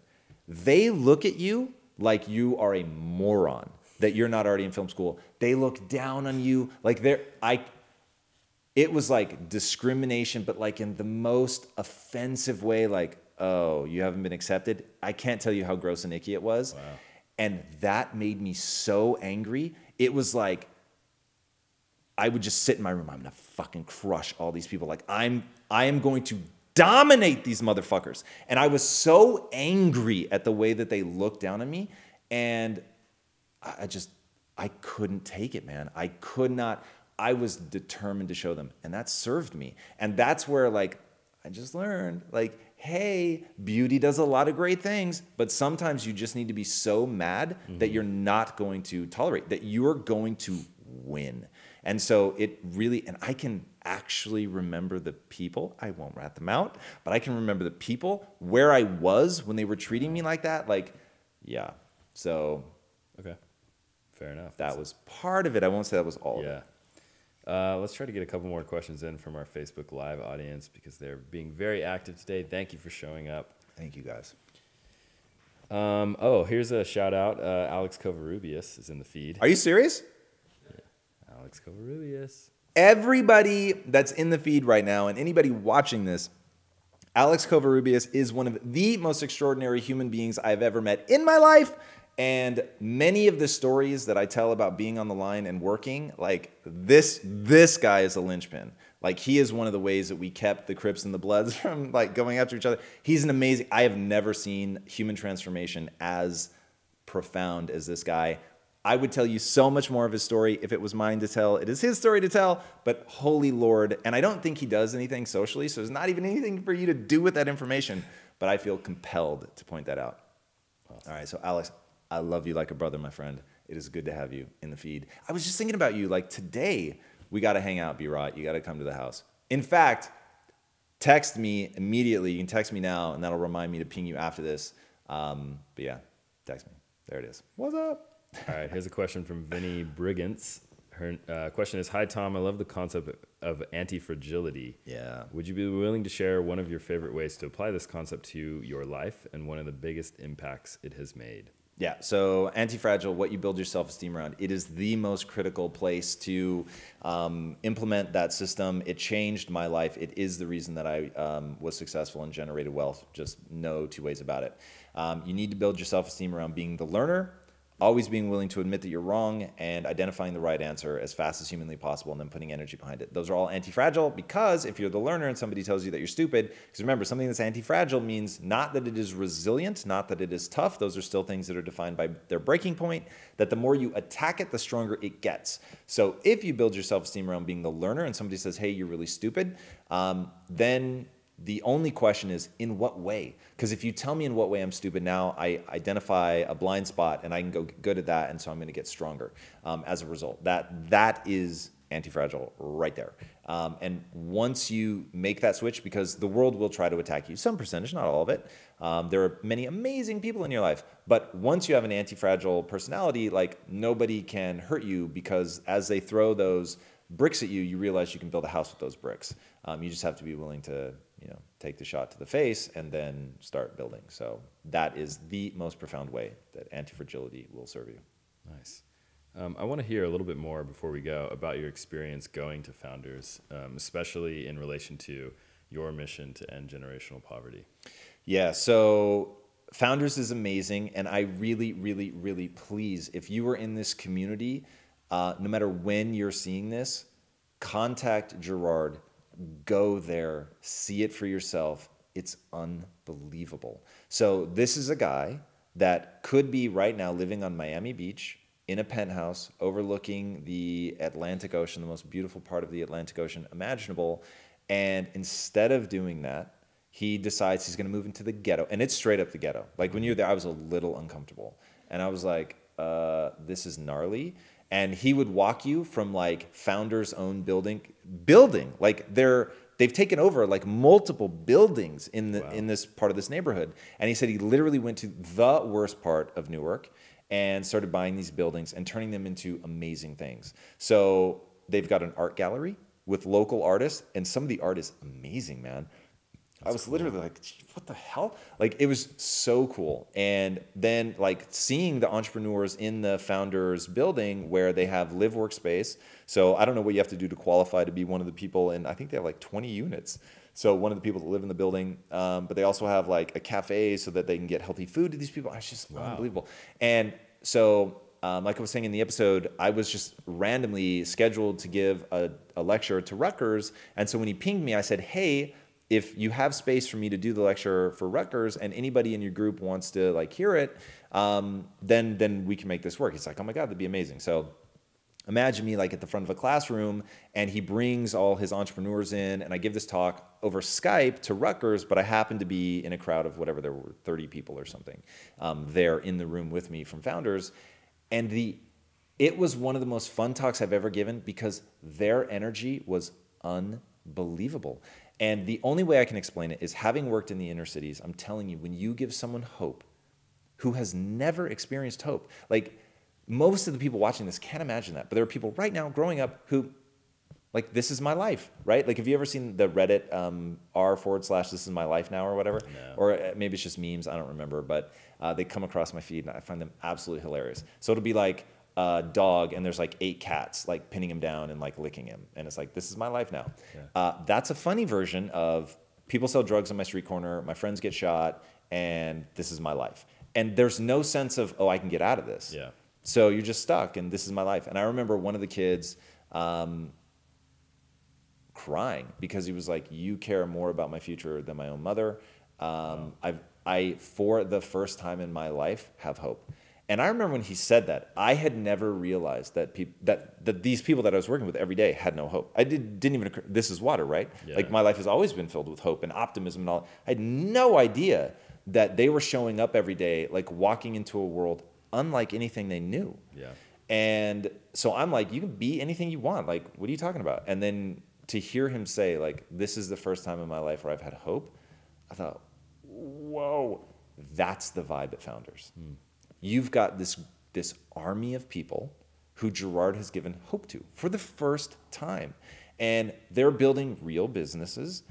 They look at you like you are a moron, that you're not already in film school. They look down on you. Like it was like discrimination, but like in the most offensive way, like, oh, you haven't been accepted. I can't tell you how gross and icky it was. Wow. And that made me so angry. It was like, I would just sit in my room. I'm gonna fucking crush all these people. Like I am going to dominate these motherfuckers. And I was so angry at the way that they looked down on me. And I couldn't take it, man. I could not. I was determined to show them, and that served me. And that's where like I just learned like, hey, beauty does a lot of great things, but sometimes you just need to be so mad that you're not going to tolerate, that you're going to win. And so it really, and I can actually remember the people, I won't rat them out, but I can remember the people where I was when they were treating me like that. Like, yeah. So Okay. Fair enough. that was part of it. I won't say that was all of it. Let's try to get a couple more questions in from our Facebook Live audience because they're being very active today. Thank you for showing up. Thank you, guys. Here's a shout out. Alex Covarrubias is in the feed. Are you serious? Alex Covarrubias. Everybody that's in the feed right now and anybody watching this, Alex Covarrubias is one of the most extraordinary human beings I've ever met in my life. And many of the stories that I tell about being on the line and working, like this guy is a linchpin. Like he is one of the ways that we kept the Crips and the Bloods from like going after each other. He's an amazing, I have never seen human transformation as profound as this guy. I would tell you so much more of his story if it was mine to tell. It is his story to tell, but holy Lord. And I don't think he does anything socially, so there's not even anything for you to do with that information, but I feel compelled to point that out. Awesome. All right, so Alex, I love you like a brother, my friend. It is good to have you in the feed. I was just thinking about you, like today, we got to hang out, B-Rot. You got to come to the house. In fact, text me immediately. You can text me now, and that'll remind me to ping you after this. But yeah, text me. There it is. What's up? All right, here's a question from Vinny Brigance. Her question is, hi, Tom. I love the concept of anti-fragility. Yeah. Would you be willing to share one of your favorite ways to apply this concept to your life and one of the biggest impacts it has made? Yeah, so anti-fragile, what you build your self-esteem around, it is the most critical place to implement that system. It changed my life. It is the reason that I was successful and generated wealth. Just no two ways about it. You need to build your self-esteem around being the learner, always being willing to admit that you're wrong, and identifying the right answer as fast as humanly possible, and then putting energy behind it. Those are all anti-fragile because if you're the learner and somebody tells you that you're stupid, because remember, something that's anti-fragile means not that it is resilient, not that it is tough. Those are still things that are defined by their breaking point, that the more you attack it, the stronger it gets. So if you build your self-esteem around being the learner and somebody says, hey, you're really stupid, then the only question is, in what way? Because if you tell me in what way I'm stupid now, I identify a blind spot and I can go get good at that, and so I'm going to get stronger as a result. That is anti-fragile right there. And once you make that switch, because the world will try to attack you, some percentage, not all of it. There are many amazing people in your life, but once you have an anti-fragile personality, like nobody can hurt you, because as they throw those bricks at you, you realize you can build a house with those bricks. You just have to be willing to, take the shot to the face and then start building. So that is the most profound way that anti-fragility will serve you. Nice. I want to hear a little bit more before we go about your experience going to Founders, especially in relation to your mission to end generational poverty. Yeah, so Founders is amazing, and I really, really, really please, if you are in this community, no matter when you're seeing this, contact Gerard. Go there, see it for yourself. It's unbelievable. So this is a guy that could be right now living on Miami Beach in a penthouse overlooking the Atlantic Ocean, the most beautiful part of the Atlantic Ocean imaginable. And instead of doing that, he decides he's going to move into the ghetto. And it's straight up the ghetto. Like when you were there, I was a little uncomfortable. And I was like, this is gnarly. And he would walk you from like Founders' own building, like they've taken over like multiple buildings in this part of this neighborhood. And he said he literally went to the worst part of Newark and started buying these buildings and turning them into amazing things. So they've got an art gallery with local artists, and some of the art is amazing, man. I was literally like, what the hell? Like, it was so cool. And then like seeing the entrepreneurs in the Founders building where they have live workspace. So I don't know what you have to do to qualify to be one of the people. And I think they have like 20 units. So one of the people that live in the building, but they also have like a cafe so that they can get healthy food to these people. It's just unbelievable. And so like I was saying in the episode, I was just randomly scheduled to give a lecture to Rutgers. And so when he pinged me, I said, hey, if you have space for me to do the lecture for Rutgers and anybody in your group wants to like hear it, then we can make this work. He's like, oh my God, that'd be amazing. So imagine me like at the front of a classroom, and he brings all his entrepreneurs in, and I give this talk over Skype to Rutgers, but I happen to be in a crowd of whatever, there were 30 people or something there in the room with me from founders. And it was one of the most fun talks I've ever given because their energy was unbelievable. And the only way I can explain it is having worked in the inner cities, I'm telling you, when you give someone hope who has never experienced hope, like most of the people watching this can't imagine that, but there are people right now growing up who, like, this is my life, right? Like, have you ever seen the Reddit r/this is my life now or whatever? No. Or maybe it's just memes, I don't remember, but they come across my feed and I find them absolutely hilarious. So it'll be like a dog and there's like 8 cats like pinning him down and like licking him. And it's like, this is my life now. Yeah. That's a funny version of people sell drugs on my street corner, my friends get shot, and this is my life. And there's no sense of, oh, I can get out of this. Yeah. So you're just stuck and this is my life. And I remember one of the kids crying because he was like, you care more about my future than my own mother. I, for the first time in my life, have hope. And I remember when he said that, I had never realized that that these people that I was working with every day had no hope. I didn't even, this is water, right? Yeah. Like my life has always been filled with hope and optimism and all. I had no idea that they were showing up every day, like walking into a world unlike anything they knew. Yeah. And so I'm like, you can be anything you want. Like, what are you talking about? And then to hear him say, like, this is the first time in my life where I've had hope, I thought, whoa, that's the vibe at Founders. You've got this army of people who Gerard has given hope to for the first time. And they're building real businesses.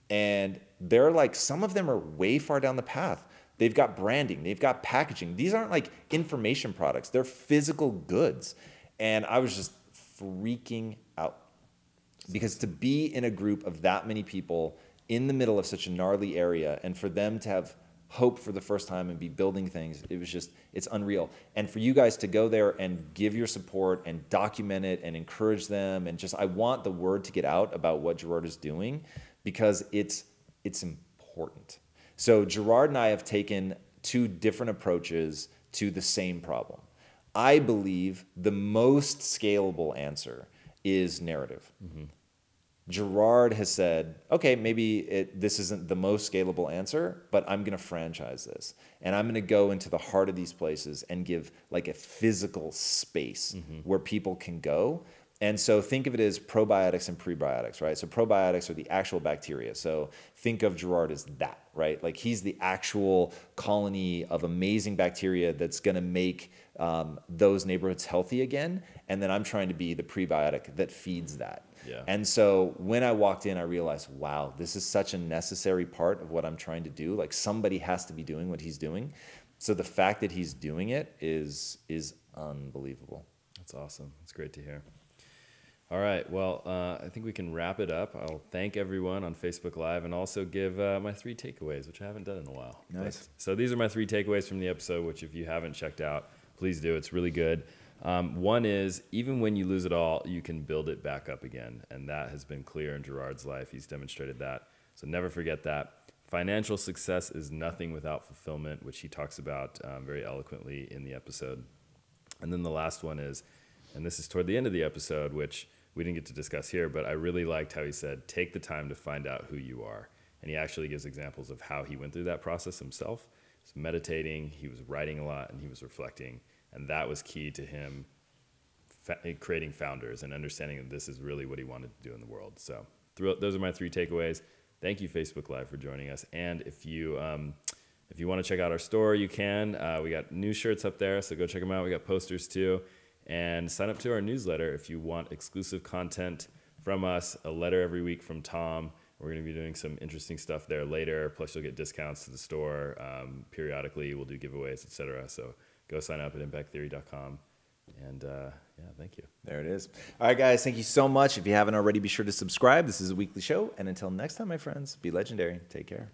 And they're like, some of them are way far down the path. They've got branding, they've got packaging. These aren't like information products, they're physical goods. And I was just freaking out because to be in a group of that many people in the middle of such a gnarly area and for them to have hope for the first time and be building things, it was just, it's unreal. And for you guys to go there and give your support and document it and encourage them, and just, I want the word to get out about what Gerard is doing because it's important. So Gerard and I have taken 2 different approaches to the same problem. I believe the most scalable answer is narrative. Mm-hmm. Gerard has said, okay, maybe this isn't the most scalable answer, but I'm going to franchise this. And I'm going to go into the heart of these places and give like a physical space where people can go. And so think of it as probiotics and prebiotics, right? So probiotics are the actual bacteria. So think of Gerard as that, right? Like he's the actual colony of amazing bacteria that's going to make those neighborhoods healthy again. And then I'm trying to be the prebiotic that feeds that. Yeah. And so when I walked in, I realized, wow, this is such a necessary part of what I'm trying to do. Like somebody has to be doing what he's doing. So the fact that he's doing it is unbelievable. That's awesome. That's great to hear. All right. Well, I think we can wrap it up. I'll thank everyone on Facebook Live and also give my 3 takeaways, which I haven't done in a while. Nice. So these are my 3 takeaways from the episode, which if you haven't checked out, please do. It's really good. One is, even when you lose it all, you can build it back up again. And that has been clear in Gerard's life. He's demonstrated that. So never forget that. Financial success is nothing without fulfillment, which he talks about very eloquently in the episode. And then the last one is, and this is toward the end of the episode, which we didn't get to discuss here, but I really liked how he said, take the time to find out who you are. And he actually gives examples of how he went through that process himself. He was meditating, he was writing a lot, and he was reflecting. And that was key to him creating Founders and understanding that this is really what he wanted to do in the world. So those are my 3 takeaways. Thank you, Facebook Live, for joining us. And if you want to check out our store, you can. We got new shirts up there, so go check them out. We got posters too. And sign up to our newsletter if you want exclusive content from us, a letter every week from Tom. We're going to be doing some interesting stuff there later. Plus, you'll get discounts to the store. Periodically, we'll do giveaways, etc. So go sign up at impacttheory.com. And yeah, thank you. There it is. All right, guys, thank you so much. If you haven't already, be sure to subscribe. This is a weekly show. And until next time, my friends, be legendary. Take care.